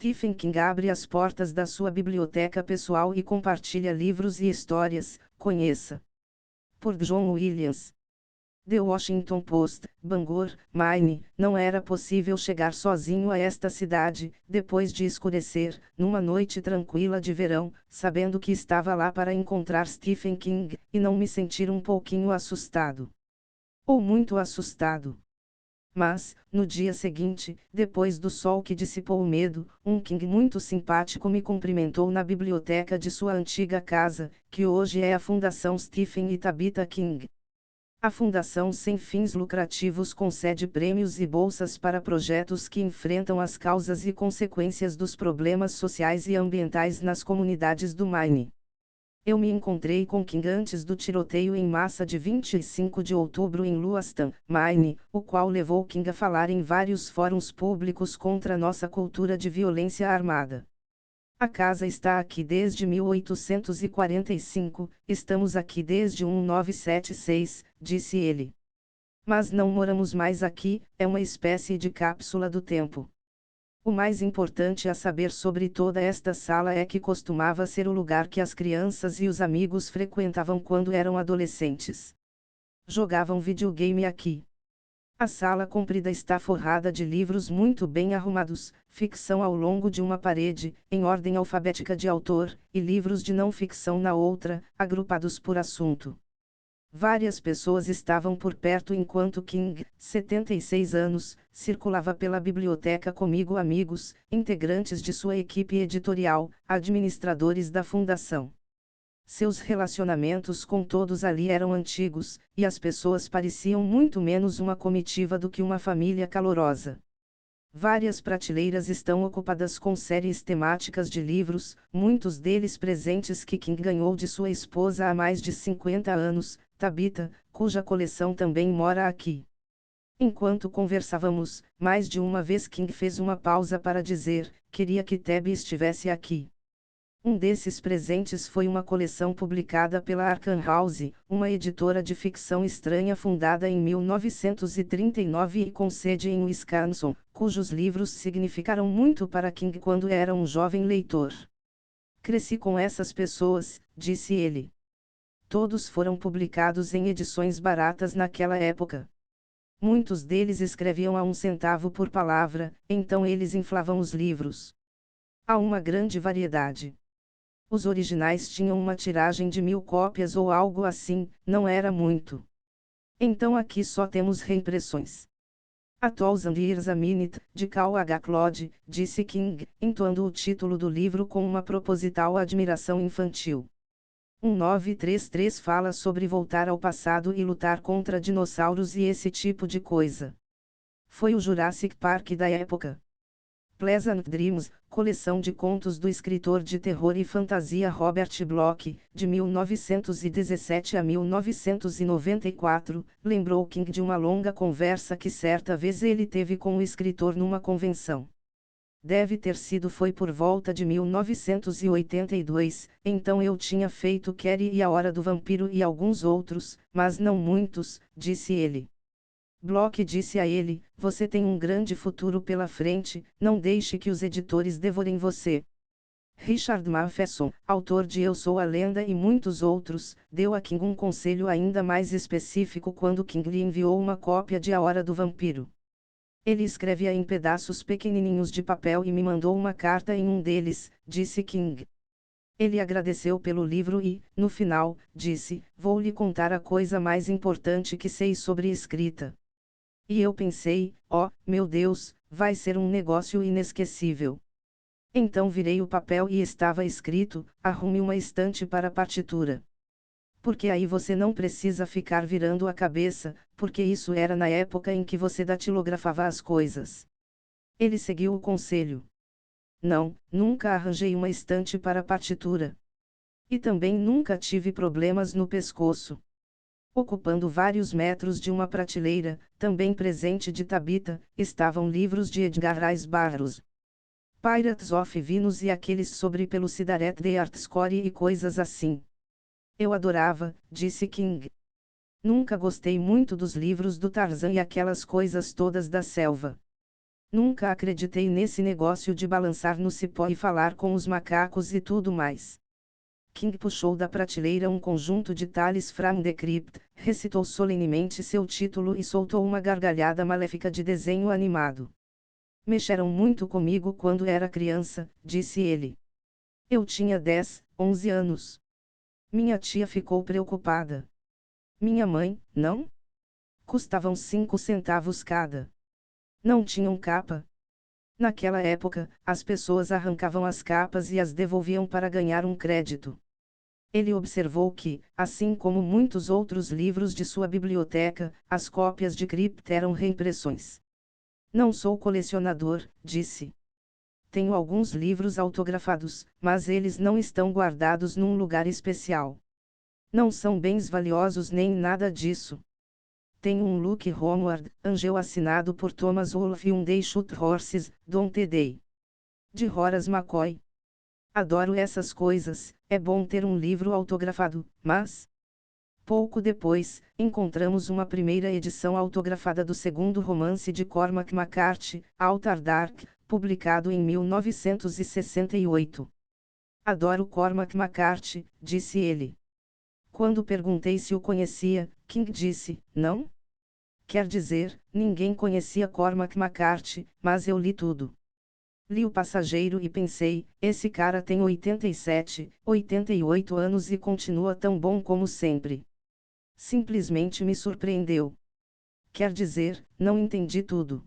Stephen King abre as portas da sua biblioteca pessoal e compartilha livros e histórias. Conheça. Por John Williams. The Washington Post, Bangor, Maine. Não era possível chegar sozinho a esta cidade, depois de escurecer, numa noite tranquila de verão, sabendo que estava lá para encontrar Stephen King, e não me sentir um pouquinho assustado. Ou muito assustado. Mas, no dia seguinte, depois do sol que dissipou o medo, um King muito simpático me cumprimentou na biblioteca de sua antiga casa, que hoje é a Fundação Stephen e Tabitha King. A fundação sem fins lucrativos concede prêmios e bolsas para projetos que enfrentam as causas e consequências dos problemas sociais e ambientais nas comunidades do Maine. Eu me encontrei com King antes do tiroteio em massa de 25 de outubro em Lewiston, Maine, o qual levou King a falar em vários fóruns públicos contra nossa cultura de violência armada. A casa está aqui desde 1845, estamos aqui desde 1976, disse ele. Mas não moramos mais aqui, é uma espécie de cápsula do tempo. O mais importante a saber sobre toda esta sala é que costumava ser o lugar que as crianças e os amigos frequentavam quando eram adolescentes. Jogavam videogame aqui. A sala comprida está forrada de livros muito bem arrumados, ficção ao longo de uma parede, em ordem alfabética de autor, e livros de não ficção na outra, agrupados por assunto. Várias pessoas estavam por perto enquanto King, 76 anos, circulava pela biblioteca comigo, amigos, integrantes de sua equipe editorial, administradores da fundação. Seus relacionamentos com todos ali eram antigos, e as pessoas pareciam muito menos uma comitiva do que uma família calorosa. Várias prateleiras estão ocupadas com séries temáticas de livros, muitos deles presentes que King ganhou de sua esposa há mais de 50 anos, Tabitha, cuja coleção também mora aqui. Enquanto conversávamos, mais de uma vez King fez uma pausa para dizer: queria que Tabby estivesse aqui. Um desses presentes foi uma coleção publicada pela Arkham House, uma editora de ficção estranha fundada em 1939 e com sede em Wisconsin, cujos livros significaram muito para King quando era um jovem leitor. Cresci com essas pessoas, disse ele. Todos foram publicados em edições baratas naquela época. Muitos deles escreviam a 1 centavo por palavra, então eles inflavam os livros. Há uma grande variedade. Os originais tinham uma tiragem de 1000 cópias ou algo assim, não era muito. Então aqui só temos reimpressões. A Thousand Years a Minute, de Cal H. Claude, disse King, entoando o título do livro com uma proposital admiração infantil. 1933 fala sobre voltar ao passado e lutar contra dinossauros e esse tipo de coisa. Foi o Jurassic Park da época. Pleasant Dreams, coleção de contos do escritor de terror e fantasia Robert Bloch, de 1917 a 1994, lembrou King de uma longa conversa que certa vez ele teve com o escritor numa convenção. Deve ter sido foi por volta de 1982, então eu tinha feito Carrie e a Hora do Vampiro e alguns outros, mas não muitos, disse ele. Bloch disse a ele: você tem um grande futuro pela frente, não deixe que os editores devorem você. Richard Matheson, autor de Eu Sou a Lenda e muitos outros, deu a King um conselho ainda mais específico quando King lhe enviou uma cópia de A Hora do Vampiro. Ele escreve-a em pedaços pequenininhos de papel e me mandou uma carta em um deles, disse King. Ele agradeceu pelo livro e, no final, disse: vou lhe contar a coisa mais importante que sei sobre escrita. E eu pensei: oh, meu Deus, vai ser um negócio inesquecível. Então virei o papel e estava escrito: arrume uma estante para partitura. Porque aí você não precisa ficar virando a cabeça, porque isso era na época em que você datilografava as coisas. Ele seguiu o conselho. Não, nunca arranjei uma estante para partitura. E também nunca tive problemas no pescoço. Ocupando vários metros de uma prateleira, também presente de Tabitha, estavam livros de Edgar Rice Burroughs. Pirates of Venus e aqueles sobre pelo Sidaret de Artscore e coisas assim. Eu adorava, disse King. Nunca gostei muito dos livros do Tarzan e aquelas coisas todas da selva. Nunca acreditei nesse negócio de balançar no cipó e falar com os macacos e tudo mais. King puxou da prateleira um conjunto de Tales from the Crypt, recitou solenemente seu título e soltou uma gargalhada maléfica de desenho animado. Mexeram muito comigo quando era criança, disse ele. Eu tinha 10, 11 anos. Minha tia ficou preocupada. Minha mãe, não? Custavam 5 centavos cada. Não tinham capa. Naquela época, as pessoas arrancavam as capas e as devolviam para ganhar um crédito. Ele observou que, assim como muitos outros livros de sua biblioteca, as cópias de Crypt eram reimpressões. Não sou colecionador, disse. Tenho alguns livros autografados, mas eles não estão guardados num lugar especial. Não são bens valiosos nem nada disso. Tenho um Luke Homeward, Angel assinado por Thomas Wolfe e um They Shoot Horses, Don't They? De Horace McCoy. Adoro essas coisas, é bom ter um livro autografado, mas... Pouco depois, encontramos uma primeira edição autografada do segundo romance de Cormac McCarthy, Altar Dark, publicado em 1968. Adoro Cormac McCarthy, disse ele. Quando perguntei se o conhecia, King disse, não? Quer dizer, ninguém conhecia Cormac McCarthy, mas eu li tudo. Li O Passageiro e pensei, esse cara tem 87, 88 anos e continua tão bom como sempre. Simplesmente me surpreendeu. Quer dizer, não entendi tudo.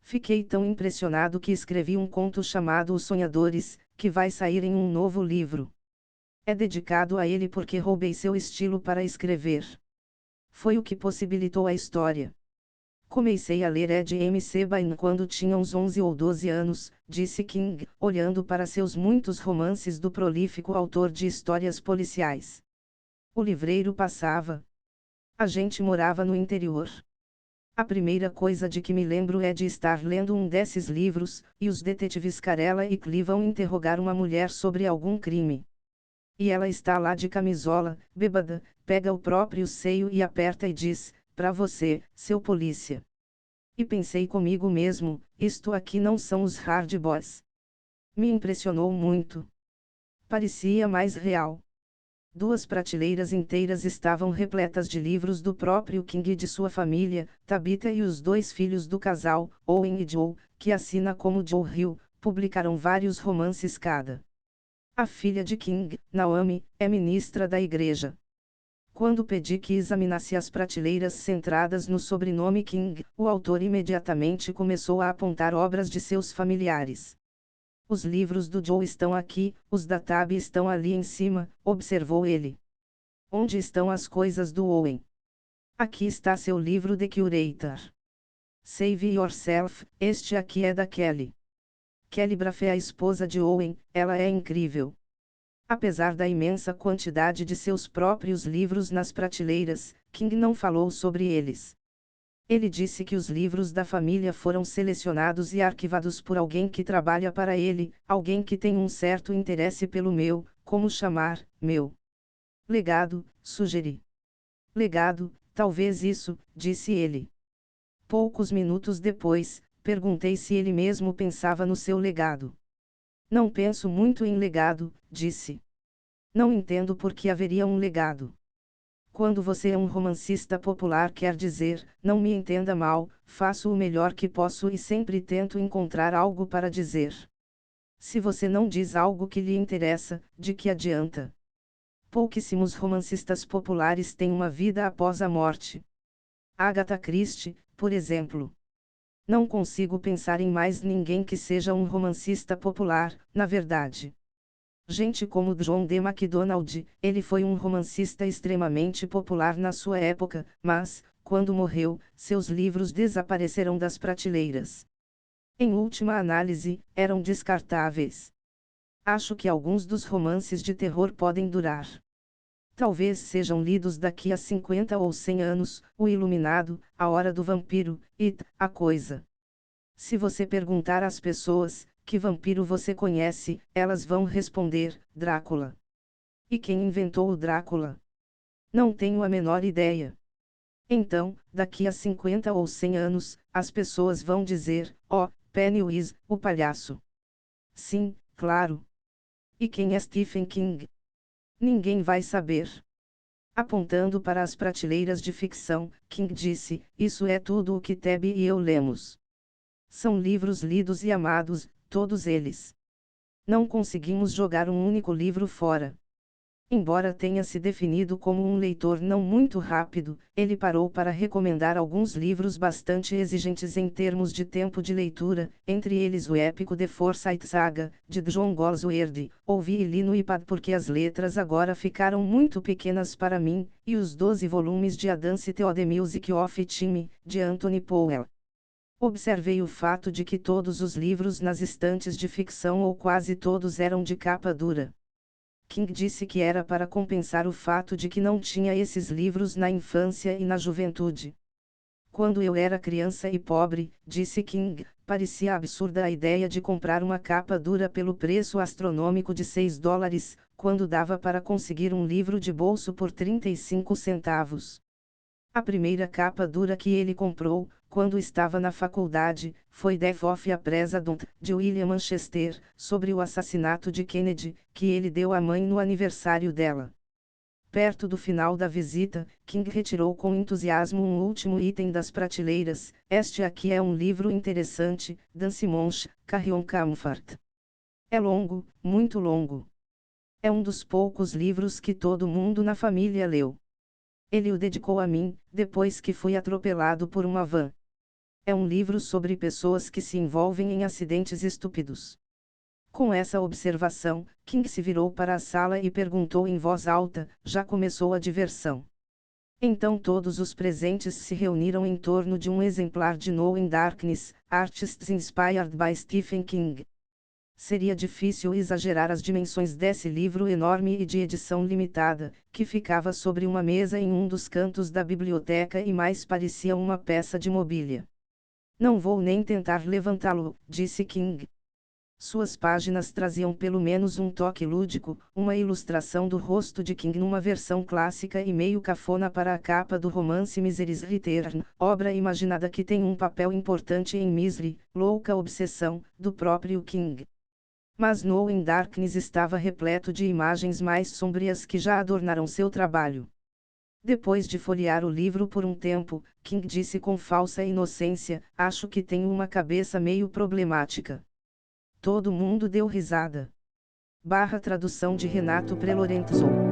Fiquei tão impressionado que escrevi um conto chamado Os Sonhadores, que vai sair em um novo livro. É dedicado a ele porque roubei seu estilo para escrever. Foi o que possibilitou a história. Comecei a ler Ed M. Sebane quando tinha uns 11 ou 12 anos, disse King, olhando para seus muitos romances do prolífico autor de histórias policiais. O livreiro passava. A gente morava no interior. A primeira coisa de que me lembro é de estar lendo um desses livros, e os detetives Carella e Clee vão interrogar uma mulher sobre algum crime. E ela está lá de camisola, bêbada, pega o próprio seio e aperta e diz, pra você, seu polícia. E pensei comigo mesmo, isto aqui não são os hard boys. Me impressionou muito. Parecia mais real. 2 prateleiras inteiras estavam repletas de livros do próprio King e de sua família, Tabitha e os 2 filhos do casal, Owen e Joe, que assina como Joe Hill, publicaram vários romances cada. A filha de King, Naomi, é ministra da igreja. Quando pedi que examinasse as prateleiras centradas no sobrenome King, o autor imediatamente começou a apontar obras de seus familiares. Os livros do Joe estão aqui, os da Tab estão ali em cima, observou ele. Onde estão as coisas do Owen? Aqui está seu livro The Curator. Save Yourself, este aqui é da Kelly. Kelly Braff é a esposa de Owen, ela é incrível. Apesar da imensa quantidade de seus próprios livros nas prateleiras, King não falou sobre eles. Ele disse que os livros da família foram selecionados e arquivados por alguém que trabalha para ele, alguém que tem um certo interesse pelo meu, como chamar, meu legado, sugeri. Legado, talvez isso, disse ele. Poucos minutos depois, perguntei se ele mesmo pensava no seu legado. Não penso muito em legado, disse. Não entendo por que haveria um legado. Quando você é um romancista popular, quer dizer, não me entenda mal, faço o melhor que posso e sempre tento encontrar algo para dizer. Se você não diz algo que lhe interessa, de que adianta? Pouquíssimos romancistas populares têm uma vida após a morte. Agatha Christie, por exemplo. Não consigo pensar em mais ninguém que seja um romancista popular, na verdade. Gente como John D. MacDonald, ele foi um romancista extremamente popular na sua época, mas, quando morreu, seus livros desapareceram das prateleiras. Em última análise, eram descartáveis. Acho que alguns dos romances de terror podem durar. Talvez sejam lidos daqui a 50 ou 100 anos, O Iluminado, A Hora do Vampiro, It, A Coisa. Se você perguntar às pessoas, que vampiro você conhece, elas vão responder, Drácula. E quem inventou o Drácula? Não tenho a menor ideia. Então, daqui a 50 ou 100 anos, as pessoas vão dizer, Pennywise, o palhaço. Sim, claro. E quem é Stephen King? Ninguém vai saber. Apontando para as prateleiras de ficção, King disse: isso é tudo o que Tabby e eu lemos. São livros lidos e amados, todos eles. Não conseguimos jogar um único livro fora. Embora tenha se definido como um leitor não muito rápido, ele parou para recomendar alguns livros bastante exigentes em termos de tempo de leitura, entre eles o épico The Forsyte Saga, de John Goldsworthy. Ouvi e li no iPad porque as letras agora ficaram muito pequenas para mim, e os 12 volumes de A Dance to the Music of Time, de Anthony Powell. Observei o fato de que todos os livros nas estantes de ficção ou quase todos eram de capa dura. King disse que era para compensar o fato de que não tinha esses livros na infância e na juventude. Quando eu era criança e pobre, disse King, parecia absurda a ideia de comprar uma capa dura pelo preço astronômico de $6, quando dava para conseguir um livro de bolso por 35 centavos. A primeira capa dura que ele comprou, quando estava na faculdade, foi Death of a President, de William Manchester, sobre o assassinato de Kennedy, que ele deu à mãe no aniversário dela. Perto do final da visita, King retirou com entusiasmo um último item das prateleiras. Este aqui é um livro interessante, Dan Simmons, Carry-on Comfort. É longo, muito longo. É um dos poucos livros que todo mundo na família leu. Ele o dedicou a mim, depois que fui atropelado por uma van. É um livro sobre pessoas que se envolvem em acidentes estúpidos. Com essa observação, King se virou para a sala e perguntou em voz alta: já começou a diversão? Então todos os presentes se reuniram em torno de um exemplar de Knowing Darkness, Artists Inspired by Stephen King. Seria difícil exagerar as dimensões desse livro enorme e de edição limitada, que ficava sobre uma mesa em um dos cantos da biblioteca e mais parecia uma peça de mobília. Não vou nem tentar levantá-lo, disse King. Suas páginas traziam pelo menos um toque lúdico, uma ilustração do rosto de King numa versão clássica e meio cafona para a capa do romance Misery's Return, obra imaginada que tem um papel importante em Misery, Louca Obsessão, do próprio King. Mas Knowing Darkness estava repleto de imagens mais sombrias que já adornaram seu trabalho. Depois de folhear o livro por um tempo, King disse com falsa inocência: acho que tenho uma cabeça meio problemática. Todo mundo deu risada. Tradução de Renato Prelorenzo.